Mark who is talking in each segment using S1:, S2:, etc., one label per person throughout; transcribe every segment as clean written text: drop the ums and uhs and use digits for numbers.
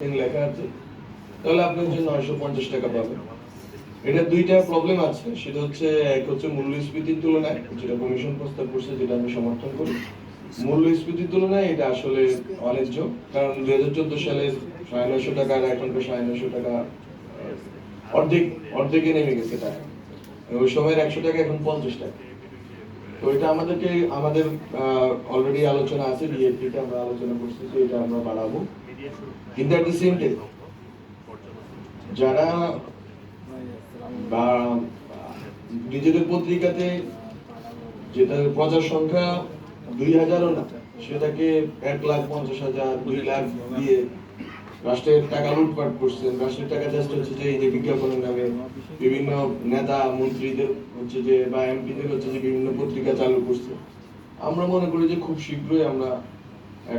S1: লেখা আছে, তাহলে আপনি হচ্ছে 950 টাকা পাবেন। এটা দুইটা প্রবলেম আছে, সেটা হচ্ছে এক হচ্ছে মূল্যস্ফীতির তুলনায়, যেটা কমিশন প্রস্তাব করছে, যেটা আমি সমর্থন করি। মূল্যস্ফীতির তুলনায় এটা আসলে অন্যায্য, কারণ 2014 সালে 950 টাকা আর এখনকার 950 টাকা অর্ধেকে নেমে গেছে টাকা। ওই সময়ের 100 টাকা এখন 50 টাকা। তো এটা আমাদের অলরেডি আলোচনা আছে, ডিএপিতে আমরা আলোচনা করছি যে এটা আমরা বাড়াবো, কিন্তু এট দ্য সেম টাইম যারা বা নিজেদের পত্রিকাতে যেটা প্রচার সংখ্যা 2000ও না, সেটাকে 1,50,000 2 লাখ দিয়ে রাষ্ট্রের টাকা লুটপাট করছেন। রাষ্ট্রের টাকা জাস্ট হচ্ছে যে এই যে বিজ্ঞাপনের নামে বিভিন্ন নেতা মন্ত্রীদের হচ্ছে যে বা এমপিদের হচ্ছে যে বিভিন্ন পত্রিকা চালু করছে। আমরা মনে করি যে খুব শীঘ্রই আমরা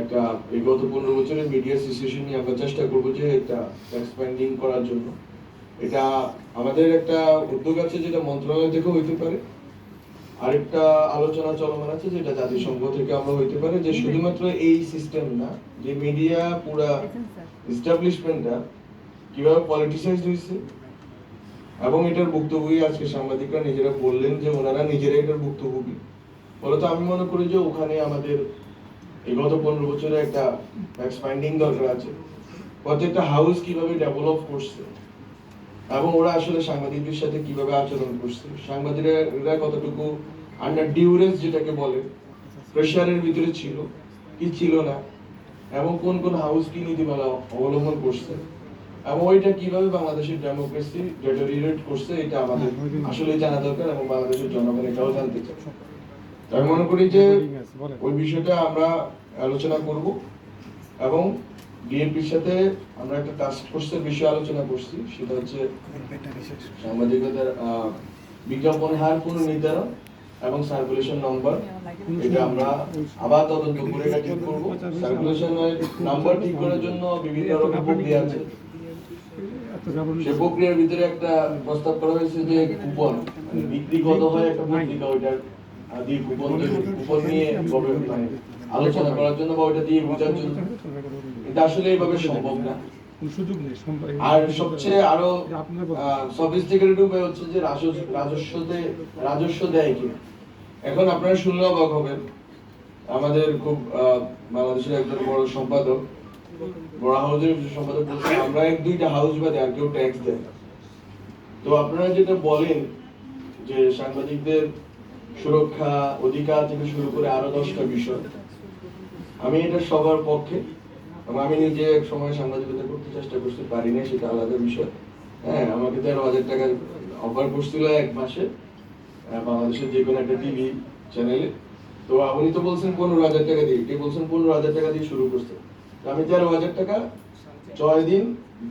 S1: একটা এই গত 15 বছরের মিডিয়া সিচুয়েশন নিয়ে আমরা চেষ্টা করবো যে একটা এক্সপ্যান্ডিং করার জন্য। এটা আমাদের একটা উদ্যোগ আছে, যেটা মন্ত্রণালয় থেকে হইতে পারে। আরেকটা আলোচনা চলমান আছে, যেটা জাতিসংঘ থেকে আমরা হইতে পারে, যে শুধুমাত্র এই সিস্টেম না, যে মিডিয়া পুরা এস্টাবলিশমেন্টটা কিভাবে পলিটিসাইজড হয়েছে, এবং এটার ভুক্তভোগী আজকে সাংবাদিকরা নিজেরা বললেন যে ওনারা নিজেরাই এটার ভুক্তভোগী। ফলত আমি মনে করি যে ওখানে আমাদের এই গত 15 বছরে একটা এক্সপ্যান্ডিং দরকার আছে। প্রত্যেকটা হাউস কিভাবে ডেভেলপ করছে এবং ওরা আসলে সাংবাদিকদের সাথে কিভাবে আচরণ করছে, সাংবাদিকরা কতটুকু আন্ডার ডিউরেন্স যেটাকে বলে প্রেশারের ভিতরে ছিল কি ছিল না, এবং কোন কোন হাউস কি নীতিমালা অবলম্বন করছে, এবং ওইটা কিভাবে বাংলাদেশের ডেমোক্রেসি ডেটোরিয়েট করছে, এটা আমাদের আসলে জানা দরকার, এবং বাংলাদেশের জনগণ এটাও জানতে চায়। আমি মনে করি যে ওই বিষয়টা আমরা আলোচনা করব, এবং ডিএনপির সাথে আমরা একটা টাস্ক ফোর্সের বিষয়ে আলোচনা করছি, সেটা হচ্ছে সাংবাদিকতার বিজ্ঞাপন হার পুনর্নির্ধারণ এবং সার্কুলেশন নম্বর। এটা আমরা আবার তদন্ত করে এটা ঠিক করবো। সার্কুলেশনের নাম্বার ঠিক করার জন্য বিভিন্ন রকম প্রক্রিয়া আছে। সে প্রক্রিয়ার ভিতরে একটা প্রস্তাব করা হয়েছে যে কুপন বিক্রি কত হয় একটা পত্রিকা, ওইটার দিয়ে কুপন নিয়ে মানে আলোচনা করার জন্য বা ওইটা দিয়ে বোঝার জন্য। এটা আসলে এইভাবে সম্ভব না। আর সবচেয়ে আরো সফিস্টিকেটেড উপায় হচ্ছে যে রাজস্ব দেয় কি। এখন আপনারা শুনলে অবাক হবেন, আমাদের খুব বাংলাদেশের একজন বড় সম্পাদক, বড় হাউসের সম্পাদক বলছে আমরা 1-2টা হাউস বাদে আর কেউ ট্যাক্স দেয়। তো আপনারা যেটা বলেন যে সাংবাদিকদের সুরক্ষা অধিকার থেকে শুরু করে আরো 10টা বিষয়, আমি এটা সবার পক্ষে। আমি নিজে এক সময় সাংবাদিকতা করতে চেষ্টা করতে পারি না, সেটা আলাদা বিষয়। হ্যাঁ, আমাকে 13,000 টাকা অফার করছিল এক মাসে বাংলাদেশের যে কোনো একটা টিভি চ্যানেলে। তো উনি তো বলছেন 15,000 টাকা দিয়ে, কে বলছেন 15,000 টাকা দিয়ে শুরু করতে। আমি 13,000 টাকা 6 দিন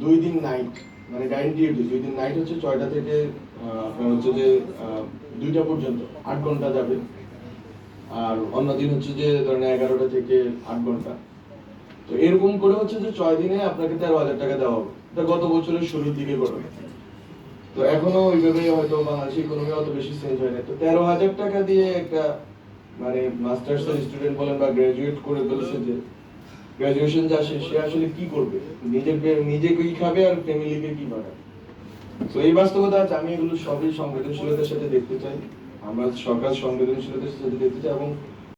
S1: 2 দিন নাইট, মানে গ্যারান্টি 2 দিন নাইট হচ্ছে 6টা থেকে আপনার হচ্ছে যে 2টা পর্যন্ত 8 ঘন্টা যাবে, আর অন্য দিন হচ্ছে যে ধরেন 11টা থেকে 8 ঘন্টা। তো এরকম করে হচ্ছে যে 6 দিনে আপনাকে 13,000 টাকা দেওয়া হবে। এটা গত বছরের শুরুর দিকে করা। তো এখনো ওইভাবে হয়তো বাংলাদেশের ইকোনমি অত বেশি চেঞ্জ হয় না। তো 13,000 টাকা দিয়ে একটা মানে মাস্টার্স এর স্টুডেন্ট বলেন বা গ্রাজুয়েট করে ফেলছে, যে গ্রাজুয়েশন যা শেষ, সে আসলে কি করবে, নিজে কি খাবে আর ফ্যামিলিকে কি বানাবে। তো এই বাস্তবতা আছে। আমি এগুলো সবই সংবেদনশীলতার সাথে দেখতে চাই, আমরা সরকার সংবেদনশীলতার সাথে দেখতে চাই, এবং